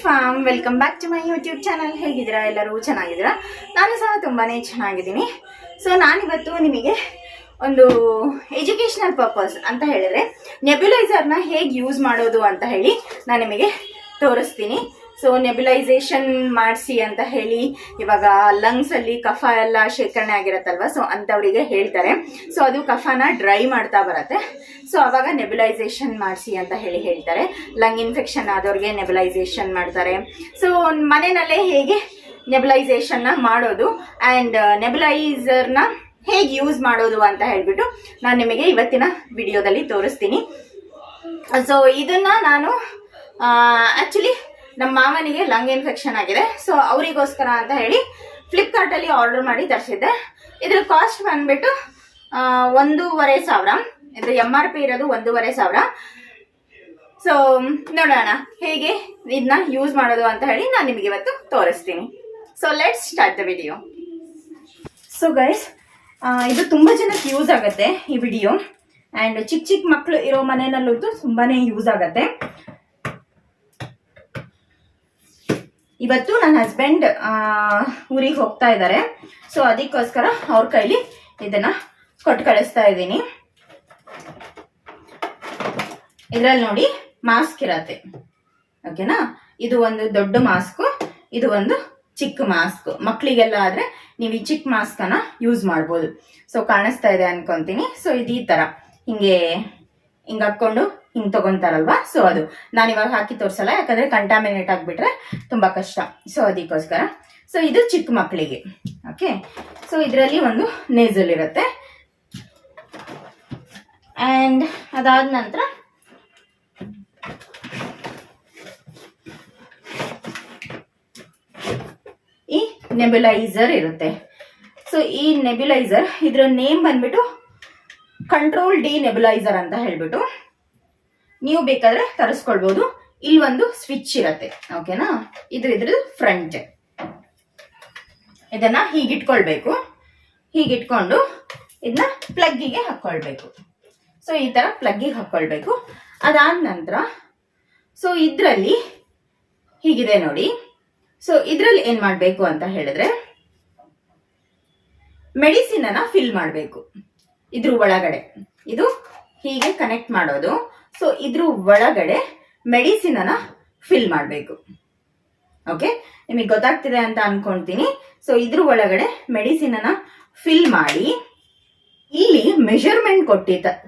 Form welcome back to my YouTube channel. ಹೇಗಿದ್ದೀರಾ? ಎಲ್ಲರೂ ಚೆನ್ನಾಗಿದ್ದೀರಾ? ನಾನು ಸಹ ತುಂಬಾ ಚೆನ್ನಾಗಿದ್ದೀನಿ. ಸೊ ನಾನಿವತ್ತು ನಿಮಗೆ ಒಂದು ಎಜುಕೇಷನಲ್ ಪರ್ಪಸ್ ಅಂತ ಹೇಳಿದ್ರೆ ನೆಬ್ಯುಲೈಸರ್ನ ಹೇಗೆ ಯೂಸ್ ಮಾಡೋದು ಅಂತ ಹೇಳಿ ನಾನು ನಿಮಗೆ ತೋರಿಸ್ತೀನಿ. ಸೊ ನೆಬ್ಯುಲೈಸೇಷನ್ ಮಾಡಿಸಿ ಅಂತ ಹೇಳಿ ಇವಾಗ ಲಂಗ್ಸಲ್ಲಿ ಕಫ ಎಲ್ಲ ಶೇಖರಣೆ ಆಗಿರತ್ತಲ್ವ, ಸೊ ಅಂಥವರಿಗೆ ಹೇಳ್ತಾರೆ. ಸೊ ಅದು ಕಫನ ಡ್ರೈ ಮಾಡ್ತಾ ಬರುತ್ತೆ. ಸೊ ಅವಾಗ ನೆಬ್ಯುಲೈಸೇಷನ್ ಮಾಡಿಸಿ ಅಂತ ಹೇಳಿ ಹೇಳ್ತಾರೆ. ಲಂಗ್ ಇನ್ಫೆಕ್ಷನ್ ಆದವ್ರಿಗೆ ನೆಬ್ಯುಲೈಸೇಷನ್ ಮಾಡ್ತಾರೆ. ಸೊ ಮನೆಯಲ್ಲೇ ಹೇಗೆ ನೆಬ್ಯುಲೈಸೇಷನ್ನ ಮಾಡೋದು ಆ್ಯಂಡ್ ನೆಬ್ಯುಲೈಸರ್ನ ಹೇಗೆ ಯೂಸ್ ಮಾಡೋದು ಅಂತ ಹೇಳಿಬಿಟ್ಟು ನಾನು ನಿಮಗೆ ಇವತ್ತಿನ ವಿಡಿಯೋದಲ್ಲಿ ತೋರಿಸ್ತೀನಿ. ಸೊ ಇದನ್ನು ನಾನು ಆ್ಯಕ್ಚುಲಿ ನಮ್ಮ ಮಾವನಿಗೆ ಲಂಗ್ ಇನ್ಫೆಕ್ಷನ್ ಆಗಿದೆ. ಸೊ ಅವರಿಗೋಸ್ಕರ ಅಂತ ಹೇಳಿ ಫ್ಲಿಪ್ಕಾರ್ಟಲ್ಲಿ ಆರ್ಡರ್ ಮಾಡಿ ತರಿಸಿದ್ದೆ. ಇದ್ರ ಕಾಸ್ಟ್ ಬಂದ್ಬಿಟ್ಟು 1,500. ಇದು MRP ಇರೋದು 1,500. ಸೊ ನೋಡೋಣ ಹೇಗೆ ಇದನ್ನ ಯೂಸ್ ಮಾಡೋದು ಅಂತ ಹೇಳಿ ನಾನು ನಿಮಗೆ ಇವತ್ತು ತೋರಿಸ್ತೀನಿ. So let's start the video. So guys, ಇದು ತುಂಬ ಜನಕ್ಕೆ ಯೂಸ್ ಆಗುತ್ತೆ ಈ ವಿಡಿಯೋ. ಆ್ಯಂಡ್ ಚಿಕ್ಕ ಚಿಕ್ಕ ಮಕ್ಕಳು ಇರೋ ಮನೆಯಲ್ಲಂತೂ ತುಂಬಾ ಯೂಸ್ ಆಗುತ್ತೆ. ಇವತ್ತು ನನ್ನ ಹಸ್ಬೆಂಡ್ ಊರಿಗೆ ಹೋಗ್ತಾ ಇದ್ದಾರೆ. ಸೊ ಅದಕ್ಕೋಸ್ಕರ ಅವ್ರ ಕೈಲಿ ಇದನ್ನ ಕೊಟ್ಟು ಕಳಿಸ್ತಾ ಇದ್ದೀನಿ. ಇದರಲ್ಲಿ ನೋಡಿ ಮಾಸ್ಕ್ ಇರತ್ತೆ, ಓಕೆನಾ? ಇದು ಒಂದು ದೊಡ್ಡ ಮಾಸ್ಕ್, ಇದು ಒಂದು ಚಿಕ್ಕ ಮಾಸ್ಕ್. ಮಕ್ಕಳಿಗೆಲ್ಲ ಆದ್ರೆ ನೀವು ಈ ಚಿಕ್ಕ ಮಾಸ್ಕ್ ಅನ್ನ ಯೂಸ್ ಮಾಡ್ಬೋದು. ಸೊ ಕಾಣಿಸ್ತಾ ಇದೆ ಅನ್ಕೊಂತೀನಿ. ಸೊ ಇದು ಈ ತರ ಹಿಂಗೆ ಹಾಕೊಂಡು ಹಿಂಗೆ ತಗೊಂತಾರಲ್ವಾ, ಸೊ ಅದು ನಾನು ಇವಾಗ ಹಾಕಿ ತೋರಿಸಲ್ಲ, ಯಾಕಂದ್ರೆ ಕಂಟಾಮಿನೇಟ್ ಆಗಿಬಿಟ್ರೆ ತುಂಬಾ ಕಷ್ಟ. ಸೊ ಅದಕ್ಕೋಸ್ಕರ. ಸೊ ಇದು ಚಿಕ್ಕ ಮಕ್ಕಳಿಗೆ, ಓಕೆ. ಸೊ ಇದರಲ್ಲಿ ಒಂದು ನೇಸಲ್ ಇರುತ್ತೆ. ಆ್ಯಂಡ್ ಅದಾದ ನಂತರ ಈ ನೆಬ್ಯುಲೈಸರ್ ಇರುತ್ತೆ. ಸೊ ಈ ನೆಬ್ಯುಲೈಸರ್, ಇದ್ರ ನೇಮ್ ಬಂದ್ಬಿಟ್ಟು ಕಂಟ್ರೋಲ್ ಡಿ ನೆಬ್ಯುಲೈಸರ್ ಅಂತ ಹೇಳ್ಬಿಟ್ಟು ನೀವು ಬೇಕಾದ್ರೆ ತರಿಸ್ಕೊಳ್ಬಹುದು. ಇಲ್ಲಿ ಒಂದು ಸ್ವಿಚ್ ಇರತ್ತೆ, ಓಕೆನಾ? ಇದ್ರದ್ದು ಫ್ರಂಟ್. ಇದನ್ನ ಹೀಗಿಟ್ಕೊಳ್ಬೇಕು. ಹೀಗಿಟ್ಕೊಂಡು ಇದನ್ನ ಪ್ಲಗ್ಗಿಗೆ ಹಾಕೊಳ್ಬೇಕು. ಸೊ ಈ ತರ ಪ್ಲಗ್ಗಿಗೆ ಹಾಕೊಳ್ಬೇಕು. ಅದಾದ ನಂತರ ಸೊ ಇದ್ರಲ್ಲಿ ಹೀಗಿದೆ ನೋಡಿ. ಸೊ ಇದ್ರಲ್ಲಿ ಏನ್ ಮಾಡ್ಬೇಕು ಅಂತ ಹೇಳಿದ್ರೆ ಮೆಡಿಸಿನ್ ಅನ್ನ ಫಿಲ್ ಮಾಡಬೇಕು. ಇದ್ರ ಒಳಗಡೆ ಇದು ಹೀಗೆ ಕನೆಕ್ಟ್ ಮಾಡೋದು. ಸೊ ಇದ್ರ ಒಳಗಡೆ ಮೆಡಿಸಿನ್ ಅನ್ನ ಫಿಲ್ ಮಾಡಬೇಕು. ಓಕೆ, ನಿಮಗೆ ಗೊತ್ತಾಗ್ತಿದೆ ಅಂತ ಅನ್ಕೊಂತೀನಿ. ಸೊ ಇದ್ರ ಒಳಗಡೆ ಮೆಡಿಸಿನ್ ಅನ್ನ ಫಿಲ್ ಮಾಡಿ ಇಲ್ಲಿ ಮೆಷರ್ಮೆಂಟ್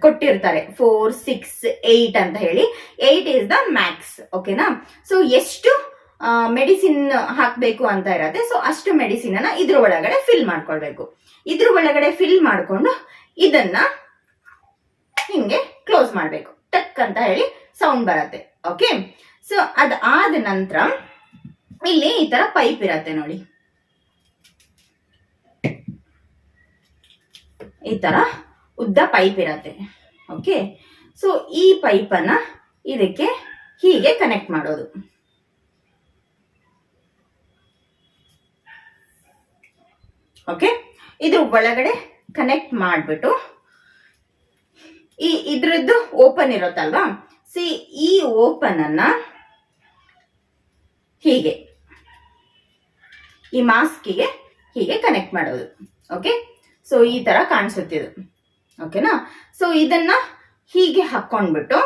ಕೊಟ್ಟಿರ್ತಾರೆ 4, 6, 8 ಅಂತ ಹೇಳಿ. 8 ಇಸ್ ದ ಮ್ಯಾಕ್ಸ್, ಓಕೆನಾ? ಸೊ ಎಷ್ಟು ಮೆಡಿಸಿನ್ ಹಾಕ್ಬೇಕು ಅಂತ ಇರತ್ತೆ. ಸೊ ಅಷ್ಟು ಮೆಡಿಸಿನ್ ಅನ್ನ ಇದ್ರ ಒಳಗಡೆ ಫಿಲ್ ಮಾಡ್ಕೊಳ್ಬೇಕು. ಇದ್ರ ಒಳಗಡೆ ಫಿಲ್ ಮಾಡ್ಕೊಂಡು ಇದನ್ನ ಹಿಂಗೆ ಕ್ಲೋಸ್ ಮಾಡ್ಬೇಕು. ಟಕ್ ಅಂತ ಹೇಳಿ ಸೌಂಡ್ ಬರತ್ತೆ, ಓಕೆ. ಸೊ ಅದಾದ ನಂತರ ಇಲ್ಲಿ ಈ ತರ ಪೈಪ್ ಇರತ್ತೆ ನೋಡಿ. ಈ ತರ ಉದ್ದ ಪೈಪ್ ಇರತ್ತೆ, ಓಕೆ. ಸೊ ಈ ಪೈಪ್ ಅನ್ನ ಇದಕ್ಕೆ ಹೀಗೆ ಕನೆಕ್ಟ್ ಮಾಡೋದು. ಓಕೆ, ಇದ್ರ ಒಳಗಡೆ ಕನೆಕ್ಟ್ ಮಾಡ್ಬಿಟ್ಟು ಇದ್ರದ್ದು ಓಪನ್ ಇರುತ್ತಲ್ವಾ, ಸಿ ಈ ಓಪನ್ ಅನ್ನ ಹೀಗೆ ಈ ಮಾಸ್ಕಿಗೆ ಹೀಗೆ ಕನೆಕ್ಟ್ ಮಾಡೋದು, ಓಕೆ. ಸೊ ಈ ತರ ಕಾಣಿಸುತ್ತಿದ್ದು, ಓಕೆನಾ? ಸೊ ಇದನ್ನ ಹೀಗೆ ಹಾಕೊಂಡ್ಬಿಟ್ಟು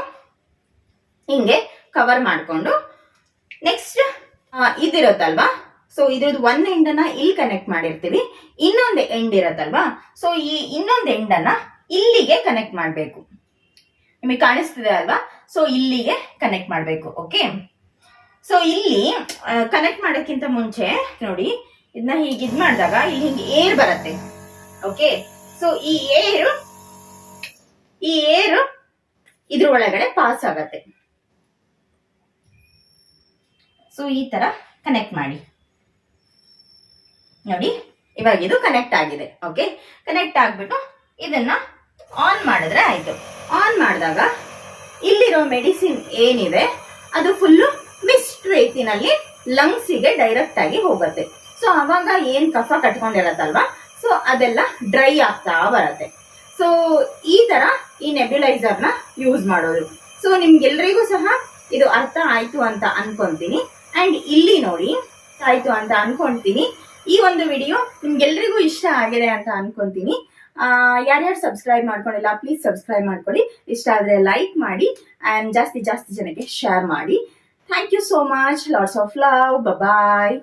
ಹಿಂಗೆ ಕವರ್ ಮಾಡ್ಕೊಂಡು ನೆಕ್ಸ್ಟ್ ಇದಿರುತ್ತಲ್ವಾ, ಸೊ ಇದ್ರದ್ದು ಒಂದ್ ಎಂಡ್ ಅನ್ನ ಇಲ್ಲಿ ಕನೆಕ್ಟ್ ಮಾಡಿರ್ತೀವಿ. ಇನ್ನೊಂದು ಎಂಡ್ ಇರತ್ತಲ್ವಾ, ಸೊ ಈ ಇನ್ನೊಂದು ಎಂಡ್ ಅನ್ನ ಇಲ್ಲಿಗೆ ಕನೆಕ್ಟ್ ಮಾಡಬೇಕು. ನಿಮಗೆ ಕಾಣಿಸ್ತಿದೆ ಅಲ್ವಾ? ಸೊ ಇಲ್ಲಿಗೆ ಕನೆಕ್ಟ್ ಮಾಡಬೇಕು, ಓಕೆ. ಸೊ ಇಲ್ಲಿ ಕನೆಕ್ಟ್ ಮಾಡೋಕ್ಕಿಂತ ಮುಂಚೆ ನೋಡಿ, ಇದನ್ನ ಹೀಗೆ ಇದ್ ಮಾಡಿದಾಗ ಇಲ್ಲಿ ಹಿಂಗೆ ಏರ್ ಬರುತ್ತೆ, ಓಕೆ. ಸೊ ಈ ಏರ್ ಇದ್ರ ಒಳಗಡೆ ಪಾಸ್ ಆಗತ್ತೆ. ಸೊ ಈ ತರ ಕನೆಕ್ಟ್ ಮಾಡಿ ನೋಡಿ. ಇವಾಗ ಇದು ಕನೆಕ್ಟ್ ಆಗಿದೆ, ಓಕೆ. ಕನೆಕ್ಟ್ ಆಗ್ಬಿಟ್ಟು ಇದನ್ನ ಆನ್ ಮಾಡಿದ್ರೆ ಆಯ್ತು. ಆನ್ ಮಾಡಿದಾಗ ಇಲ್ಲಿರೋ ಮೆಡಿಸಿನ್ ಏನಿದೆ ಅದು ಫುಲ್ಲು ಮಿಸ್ಟ್ ರೀತಿನಲ್ಲಿ ಲಂಗ್ಸಿಗೆ ಡೈರೆಕ್ಟ್ ಆಗಿ ಹೋಗುತ್ತೆ. ಸೊ ಅವಾಗ ಏನ್ ಕಫ ಕಟ್ಕೊಂಡಿರತ್ತಲ್ವಾ, ಸೊ ಅದೆಲ್ಲ ಡ್ರೈ ಆಗ್ತಾ ಬರತ್ತೆ. ಸೊ ಈ ತರ ಈ ನೆಬ್ಯುಲೈಸರ್ನ ಯೂಸ್ ಮಾಡೋದು. ಸೊ ನಿಮ್ಗೆಲ್ರಿಗೂ ಸಹ ಇದು ಅರ್ಥ ಆಯ್ತು ಅಂತ ಅನ್ಕೊಂತೀನಿ. ಆ್ಯಂಡ್ ಇಲ್ಲಿ ನೋಡಿ ಆಯಿತು ಅಂತ ಅನ್ಕೊಂತೀನಿ. ಈ ಒಂದು ವಿಡಿಯೋ ನಿಮ್ಗೆಲ್ರಿಗೂ ಇಷ್ಟ ಆಗಿದೆ ಅಂತ ಅನ್ಕೊಂತೀನಿ. ಯಾರ್ಯಾರು ಸಬ್ಸ್ಕ್ರೈಬ್ ಮಾಡ್ಕೊಂಡಿಲ್ಲ ಪ್ಲೀಸ್ ಸಬ್ಸ್ಕ್ರೈಬ್ ಮಾಡ್ಕೊಳ್ಳಿ. ಇಷ್ಟ ಆದರೆ ಲೈಕ್ ಮಾಡಿ ಆ್ಯಂಡ್ ಜಾಸ್ತಿ ಜಾಸ್ತಿ ಜನಕ್ಕೆ ಶೇರ್ ಮಾಡಿ. Thank you so much. Lots of love. Bye.